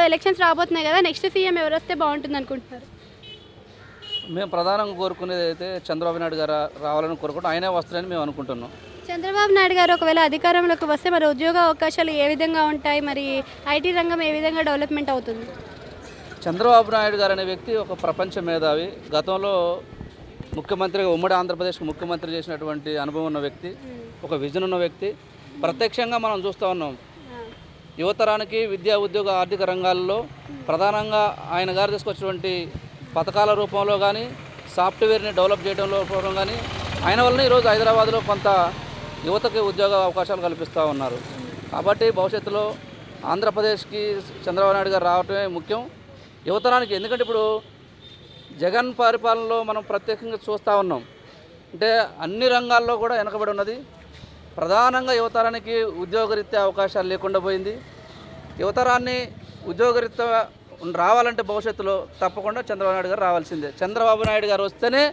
Elections రాబోతున్నాయి కదా, next CM ఎవరు వస్తే బాగుంటుంది అనుకుంటున్నారు? మేము ప్రధానంగా కోరుకునేది అయితే చంద్రబాబు నాయుడు గారు రావాలని కోరుకుంటాం. ఆయనే వస్తారని మేము అనుకుంటున్నాం. చంద్రబాబు నాయుడు గారు ఒకవేళ అధికారంలోకి వస్తే మరి ఉద్యోగ అవకాశాలు ఏ విధంగా ఉంటాయి, మరి ఐటీ రంగం ఏ విధంగా డెవలప్మెంట్ అవుతుంది? చంద్రబాబు నాయుడు గారు అనే వ్యక్తి ఒక ప్రపంచ మేధావి. గతంలో ముఖ్యమంత్రిగా ఉమ్మడి ఆంధ్రప్రదేశ్కి ముఖ్యమంత్రి చేసినటువంటి అనుభవం ఉన్న వ్యక్తి, ఒక విజన్ ఉన్న వ్యక్తి. ప్రత్యక్షంగా మనం చూస్తూ ఉన్నాం. యువతరానికి విద్యా ఉద్యోగ ఆర్థిక రంగాల్లో ప్రధానంగా ఆయన గారు తీసుకొచ్చినటువంటి పథకాల రూపంలో కానీ, సాఫ్ట్వేర్ని డెవలప్ చేయడం రూపంలో కానీ, ఆయన వల్లనే ఈరోజు హైదరాబాద్లో కొంత యువతకి ఉద్యోగ అవకాశాలు కల్పిస్తూ ఉన్నారు. కాబట్టి భవిష్యత్తులో ఆంధ్రప్రదేశ్కి చంద్రబాబు నాయుడు గారు రావటమే ముఖ్యం యువతరానికి. ఎందుకంటే ఇప్పుడు జగన్ పరిపాలనలో మనం ప్రత్యేకంగా చూస్తూ ఉన్నాం. అంటే అన్ని రంగాల్లో కూడా వెనకబడి ఉన్నది. ప్రధానంగా యువతరానికి ఉద్యోగరీత్యా అవకాశాలు లేకుండా పోయింది. యువతరాన్ని ఉద్యోగరీత్యా రావాలంటే భవిష్యత్తులో తప్పకుండా చంద్రబాబు నాయుడు గారు రావాల్సిందే. చంద్రబాబు నాయుడు గారు వస్తేనే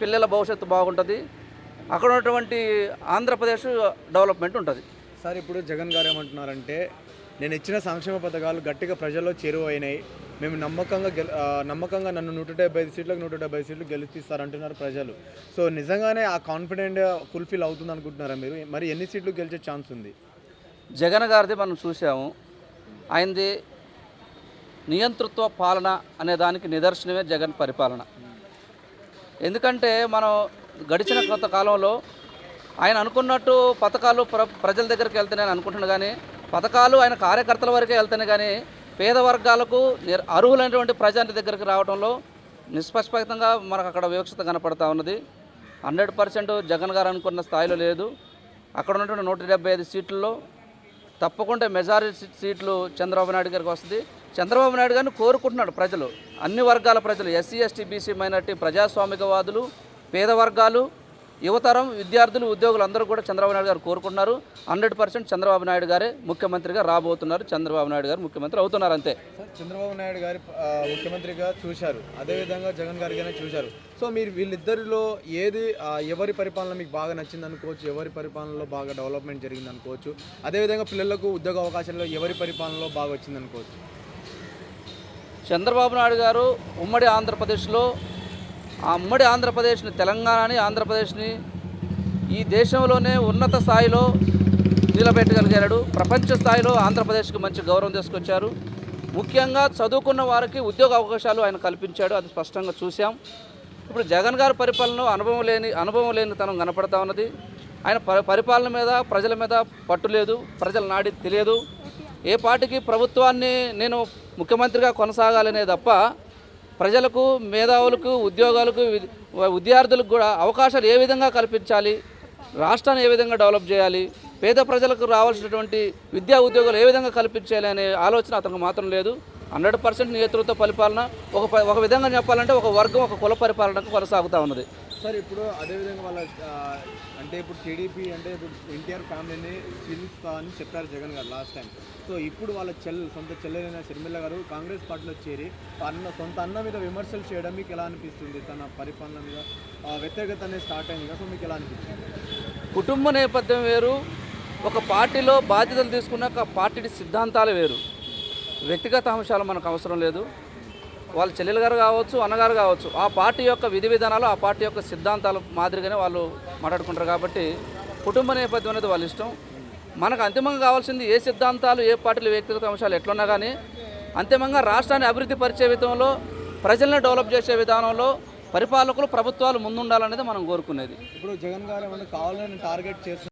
పిల్లల భవిష్యత్తు బాగుంటుంది, అక్కడ ఉన్నటువంటి ఆంధ్రప్రదేశ్ డెవలప్మెంట్ ఉంటుంది. సార్, ఇప్పుడు జగన్ గారు ఏమంటున్నారంటే, నేను ఇచ్చిన సంక్షేమ పథకాలు గట్టిగా ప్రజల్లో చేరువైనాయి, మేము నమ్మకంగా నన్ను 175 సీట్లకు 170 సీట్లు గెలిపిస్తారంటున్నారు ప్రజలు. సో నిజంగానే ఆ కాన్ఫిడెంట్ ఫుల్ఫిల్ అవుతుంది అనుకుంటున్నారా మీరు? మరి ఎన్ని సీట్లు గెలిచే ఛాన్స్ ఉంది? జగన్ గారిది మనం చూసాము. ఆయనది నియంతృత్వ పాలన అనే దానికి నిదర్శనమే జగన్ పరిపాలన. ఎందుకంటే మనం గడిచిన కొంత కాలంలో ఆయన అనుకున్నట్టు పథకాలు ప్రజల దగ్గరికి వెళ్తున్నాయని అనుకుంటున్నాను, కానీ పథకాలు ఆయన కార్యకర్తల వరకే వెళ్తున్నాయి, కానీ పేద వర్గాలకు అర్హులైనటువంటి ప్రజల దగ్గరికి రావడంలో నిష్పక్షపాతంగా మనకు అక్కడ వివక్షత కనపడతా ఉన్నది. 100% జగన్ గారు అనుకున్న స్థాయిలో లేదు. అక్కడ ఉన్నటువంటి 175 సీట్లలో తప్పకుండా మెజారిటీ సీట్లు చంద్రబాబు నాయుడు గారికి వస్తుంది. చంద్రబాబు నాయుడు గారిని కోరుకుంటున్నాడు ప్రజలు, అన్ని వర్గాల ప్రజలు, ఎస్సీ ఎస్టీ బీసీ మైనార్టీ, ప్రజాస్వామికవాదులు, పేద వర్గాలు, యువతరం, విద్యార్థులు, ఉద్యోగులు అందరూ కూడా చంద్రబాబు నాయుడు గారు కోరుకుంటున్నారు. 100% చంద్రబాబు నాయుడు గారే ముఖ్యమంత్రిగా రాబోతున్నారు. చంద్రబాబు నాయుడు గారు ముఖ్యమంత్రి అవుతున్నారు, అంతే. సార్, చంద్రబాబు నాయుడు గారి ముఖ్యమంత్రిగా చూశారు, అదేవిధంగా జగన్ గారిగానే చూశారు. సో మీరు వీళ్ళిద్దరిలో ఏది ఎవరి పరిపాలన మీకు బాగా నచ్చింది అనుకోవచ్చు, ఎవరి పరిపాలనలో బాగా డెవలప్మెంట్ జరిగింది అనుకోవచ్చు, అదేవిధంగా పిల్లలకు ఉద్యోగ అవకాశాల్లో ఎవరి పరిపాలనలో బాగా వచ్చింది అనుకోవచ్చు? చంద్రబాబు నాయుడు గారు ఉమ్మడి ఆంధ్రప్రదేశ్లో ఆ ఉమ్మడి ఆంధ్రప్రదేశ్ని, తెలంగాణని, ఆంధ్రప్రదేశ్ని ఈ దేశంలోనే ఉన్నత స్థాయిలో నిలబెట్టగలిగాడు. ప్రపంచ స్థాయిలో ఆంధ్రప్రదేశ్కి మంచి గౌరవం తీసుకొచ్చారు. ముఖ్యంగా చదువుకున్న వారికి ఉద్యోగ అవకాశాలు ఆయన కల్పించాడు, అది స్పష్టంగా చూసాం. ఇప్పుడు జగన్ గారి పరిపాలనలో అనుభవం లేనితనం కనపడతా ఉన్నది. ఆయన పరిపాలన మీద, ప్రజల మీద పట్టు లేదు, ప్రజల నాడి తెలియదు. ఏ పార్టీకి ప్రభుత్వాన్ని నేను ముఖ్యమంత్రిగా కొనసాగాలనే తప్ప ప్రజలకు, మేధావులకు, ఉద్యోగాలకు, విద్యార్థులకు కూడా అవకాశాలు ఏ విధంగా కల్పించాలి, రాష్ట్రాన్ని ఏ విధంగా డెవలప్ చేయాలి, పేద ప్రజలకు రావాల్సినటువంటి విద్యా ఉద్యోగాలు ఏ విధంగా కల్పించాలి అనే ఆలోచన అతనికి మాత్రం లేదు. 100% నేతృత్వ పరిపాలన ఒక విధంగా చెప్పాలంటే ఒక వర్గం, ఒక కుల పరిపాలనకు కొనసాగుతూ ఉన్నది. సార్, ఇప్పుడు అదేవిధంగా వాళ్ళ అంటే ఇప్పుడు టీడీపీ అంటే ఇప్పుడు ఎన్టీఆర్ ఫ్యామిలీని చీలుస్తా అని చెప్పారు జగన్ గారు లాస్ట్ టైం. సో ఇప్పుడు వాళ్ళ సొంత చెల్లెలైన షర్మిల గారు కాంగ్రెస్ పార్టీలో చేరి సొంత అన్న మీద విమర్శలు చేయడం మీకు ఎలా అనిపిస్తుంది? తన పరిపాలన మీద వ్యతిరేకత అనేది స్టార్ట్ అయింది కదా, సో మీకు ఎలా అనిపిస్తుంది? కుటుంబ నేపథ్యం వేరు, ఒక పార్టీలో బాధ్యతలు తీసుకున్నాక పార్టీ సిద్ధాంతాలు వేరు. వ్యక్తిగత అంశాలు మనకు అవసరం లేదు. వాళ్ళ చెల్లెలు గారు కావచ్చు, అన్నగారు కావచ్చు, ఆ పార్టీ యొక్క విధి విధానాలు, ఆ పార్టీ యొక్క సిద్ధాంతాలు మాదిరిగానే వాళ్ళు మాట్లాడుకుంటారు. కాబట్టి కుటుంబ నేపథ్యం అనేది వాళ్ళ ఇష్టం. మనకు అంతిమంగా కావాల్సింది ఏ సిద్ధాంతాలు, ఏ పార్టీలు, వ్యక్తిగత అంశాలు ఎట్లున్నా కానీ అంతిమంగా రాష్ట్రాన్ని అభివృద్ధి పరిచే విధంలో, ప్రజల్ని డెవలప్ చేసే విధానంలో పరిపాలకులు, ప్రభుత్వాలు ముందుండాలనేది మనం కోరుకునేది. ఇప్పుడు జగన్ గారు ఏమన్నా కావాలని టార్గెట్ చేస్తున్నారు